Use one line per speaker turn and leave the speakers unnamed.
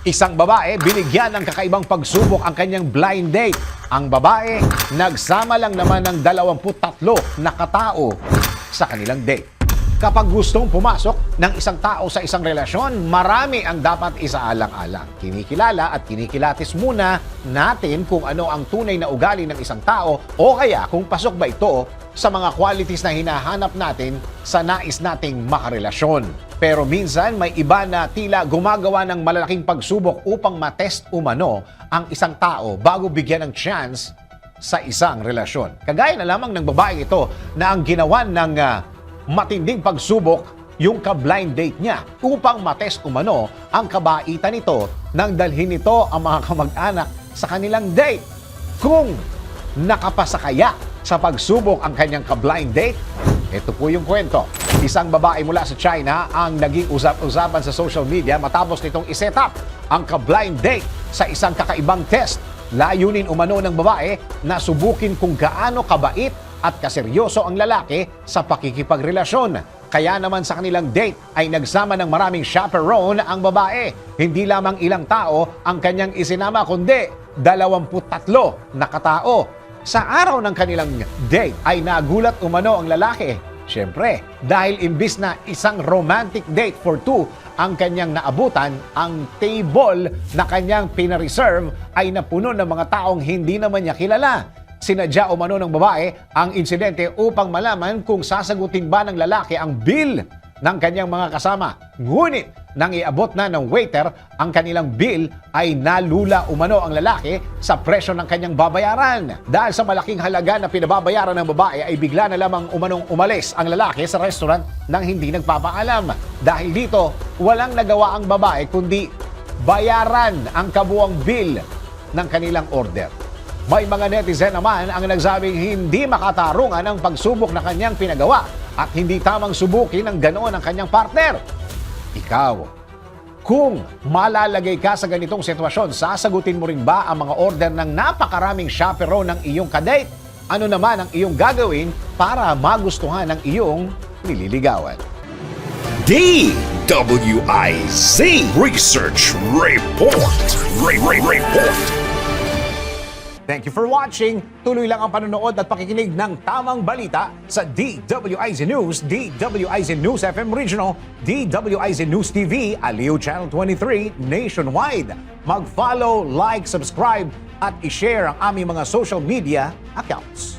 Isang babae, binigyan ng kakaibang pagsubok ang kanyang blind date. Ang babae, nagsama lang naman ng 23 na katao sa kanilang date. Kapag gustong pumasok ng isang tao sa isang relasyon, marami ang dapat isaalang-alang. Kinikilala at kinikilatis muna natin kung ano ang tunay na ugali ng isang tao o kaya kung pasok ba ito sa mga qualities na hinahanap natin sa nais nating makarelasyon. Pero minsan may iba na tila gumagawa ng malalaking pagsubok upang matest umano ang isang tao bago bigyan ng chance sa isang relasyon. Kagaya na lamang ng babaeng ito na ang ginawa ng matinding pagsubok yung ka-blind date niya upang matest umano ang kabaitan nito nang dalhin nito ang mga kamag-anak sa kanilang date. Kung nakapasa kaya sa pagsubok ang kanyang ka-blind date, ito po yung kwento. Isang babae mula sa China ang naging usap-usapan sa social media matapos nitong iset up ang ka-blind date sa isang kakaibang test. Layunin umano ng babae na subukin kung gaano kabait at kaseryoso ang lalaki sa pakikipagrelasyon. Kaya naman sa kanilang date ay nagsama ng maraming chaperone ang babae. Hindi lamang ilang tao ang kanyang isinama kundi 23 na katao. Sa araw ng kanilang date ay nagulat umano ang lalaki. Siyempre, dahil imbis na isang romantic date for two ang kanyang naabutan, ang table na kanyang pinareserve ay napuno ng mga taong hindi naman niya kilala. Sinadya umano ng babae ang insidente upang malaman kung sasagutin ba ng lalaki ang bill ng kanyang mga kasama. Ngunit nang iabot na ng waiter ang kanilang bill ay nalula umano ang lalaki sa presyo ng kanyang babayaran. Dahil sa malaking halaga na pinababayaran ng babae ay bigla na lamang umanong umalis ang lalaki sa restaurant nang hindi nagpapaalam. Dahil dito, walang nagawa ang babae kundi bayaran ang kabuang bill ng kanilang order. May mga netizen naman ang nagsabing hindi makatarungan ang pagsubok na kanyang pinagawa at hindi tamang subukin ng ganoon ang kanyang partner. Ikaw, kung malalagay ka sa ganitong sitwasyon, sasagutin mo rin ba ang mga order ng napakaraming chaperone ng iyong kadate? Ano naman ang iyong gagawin para magustuhan ng iyong nililigawan?
DWIZ Research Report. Report.
Thank you for watching. Tuloy lang ang panonood at pakikinig ng tamang balita sa DWIZ News, DWIZ News FM Regional, DWIZ News TV, Aliw Channel 23, nationwide. Mag-follow, like, subscribe at i-share ang aming mga social media accounts.